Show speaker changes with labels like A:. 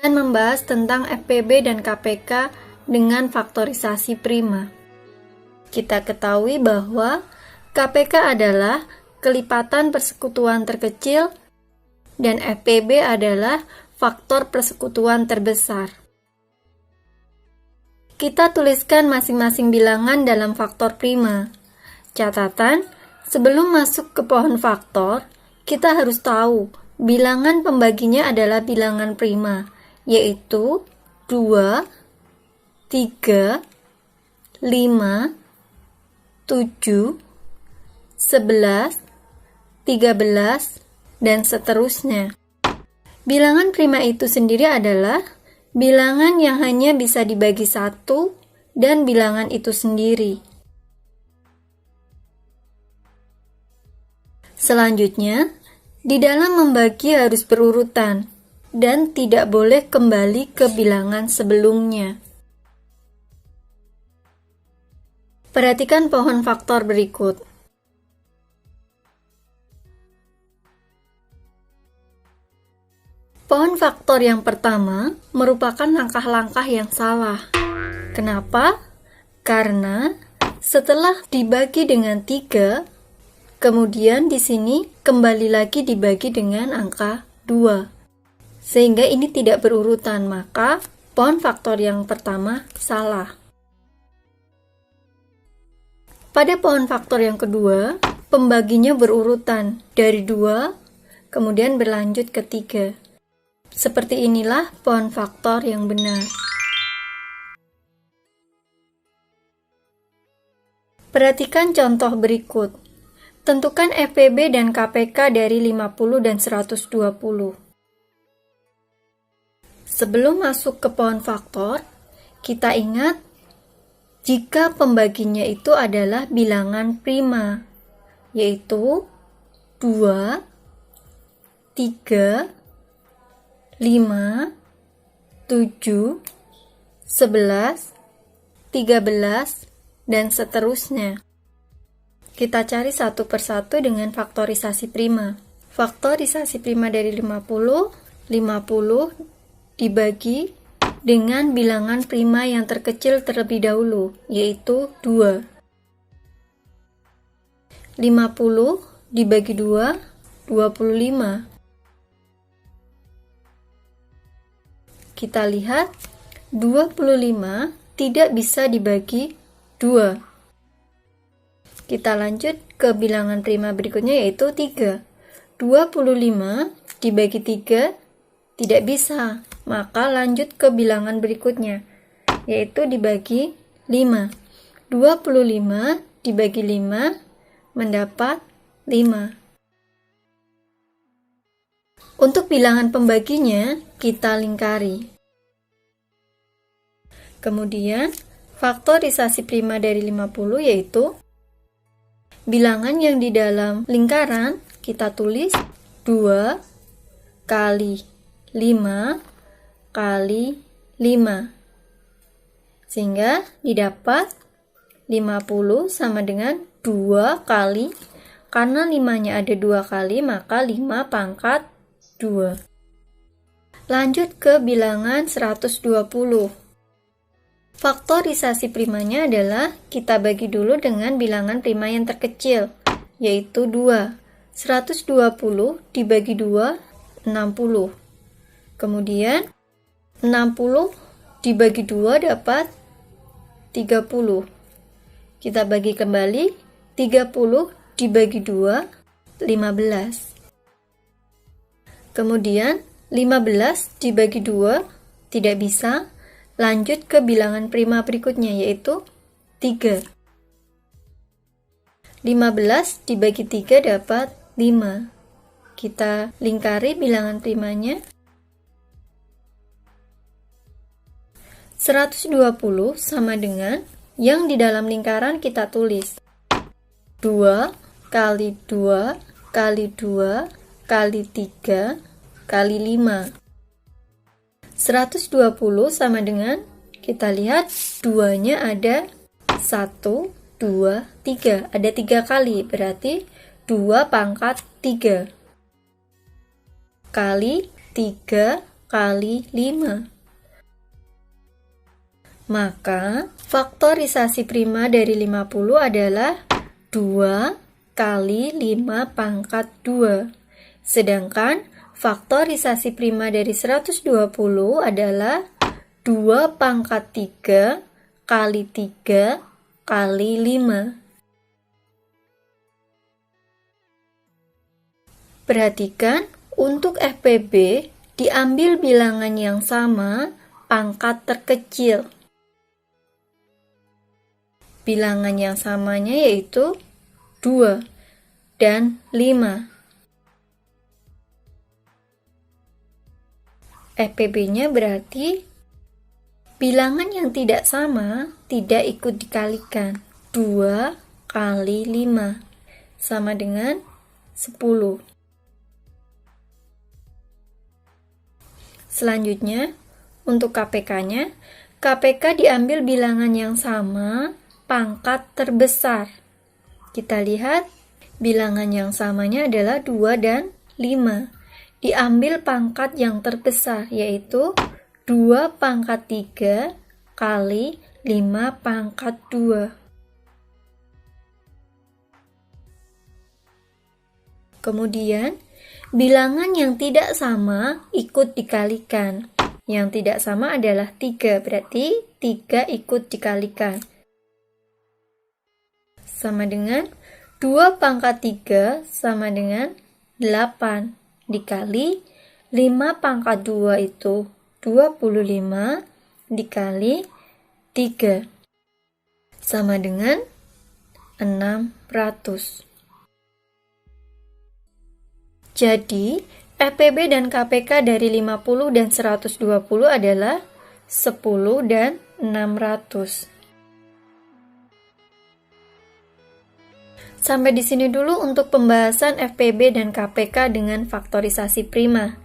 A: Dan membahas tentang FPB dan KPK dengan faktorisasi prima. Kita ketahui bahwa KPK adalah kelipatan persekutuan terkecil dan FPB adalah faktor persekutuan terbesar. Kita tuliskan masing-masing bilangan dalam faktor prima. Catatan, sebelum masuk ke pohon faktor, kita harus tahu bilangan pembaginya adalah bilangan prima, yaitu 2, 3, 5, 7, 11, 13, dan seterusnya. Bilangan prima itu sendiri adalah bilangan yang hanya bisa dibagi satu dan bilangan itu sendiri. Selanjutnya, di dalam membagi harus berurutan dan tidak boleh kembali ke bilangan sebelumnya. Perhatikan pohon faktor berikut. Pohon faktor yang pertama merupakan langkah-langkah yang salah. Kenapa? Karena setelah dibagi dengan 3, kemudian di sini kembali lagi dibagi dengan angka 2. Sehingga ini tidak berurutan, maka pohon faktor yang pertama salah. Pada pohon faktor yang kedua, pembaginya berurutan dari 2, kemudian berlanjut ke 3. Seperti inilah pohon faktor yang benar. Perhatikan contoh berikut. Tentukan FPB dan KPK dari 50 dan 120. Sebelum masuk ke pohon faktor, kita ingat jika pembaginya itu adalah bilangan prima, yaitu 2, 3, 5, 7, 11, 13, dan seterusnya. Kita cari satu persatu dengan faktorisasi prima. Faktorisasi prima dari 50 dibagi dengan bilangan prima yang terkecil terlebih dahulu, yaitu 2. 50 dibagi 2, 25. Kita lihat 25 tidak bisa dibagi 2. Kita lanjut ke bilangan prima berikutnya yaitu 3. 25 dibagi 3 tidak bisa, maka lanjut ke bilangan berikutnya yaitu dibagi 5. 25 dibagi 5 mendapat 5. Untuk bilangan pembaginya, kita lingkari. Kemudian, faktorisasi prima dari 50 yaitu bilangan yang di dalam lingkaran kita tulis 2 kali 5 kali 5. Sehingga didapat 50 sama dengan 2 kali, karena 5-nya ada 2 kali, maka 5 pangkat 2. Lanjut ke bilangan 120. Faktorisasi primanya adalah kita bagi dulu dengan bilangan prima yang terkecil, yaitu 2. 120 dibagi 2, 60. Kemudian 60 dibagi 2 dapat 30. Kita bagi kembali, 30 dibagi 2, 15. Kemudian 15 dibagi 2 tidak bisa, lanjut ke bilangan prima berikutnya yaitu 3. 15 dibagi 3 dapat 5. Kita lingkari bilangan primanya. 120 sama dengan yang di dalam lingkaran kita tulis 2 kali 2 kali 2 kali 3 kali 5. 120 sama dengan, kita lihat 2-nya ada 1, 2, 3. Ada 3 kali, berarti 2 pangkat 3. Kali 3 kali 5. Maka faktorisasi prima dari 50 adalah 2 kali 5 pangkat 2. Sedangkan faktorisasi prima dari 120 adalah 2 pangkat 3 kali 3 kali 5. Perhatikan, untuk FPB diambil bilangan yang sama, pangkat terkecil. Bilangan yang samanya yaitu 2 dan 5. FPB-nya berarti bilangan yang tidak sama tidak ikut dikalikan. 2 kali 5 sama dengan 10. Selanjutnya, untuk KPK-nya, KPK diambil bilangan yang sama, pangkat terbesar. Kita lihat, bilangan yang samanya adalah 2 dan 5. Diambil pangkat yang terbesar, yaitu 2 pangkat 3 kali 5 pangkat 2. Kemudian, bilangan yang tidak sama ikut dikalikan. Yang tidak sama adalah 3, berarti 3 ikut dikalikan. Sama dengan 2 pangkat 3 sama dengan 8 dikali 5 pangkat 2 itu 25 dikali 3 sama dengan 600. Jadi, FPB dan KPK dari 50 dan 120 adalah 10 dan 600. Sampai di sini dulu untuk pembahasan FPB dan KPK dengan faktorisasi prima.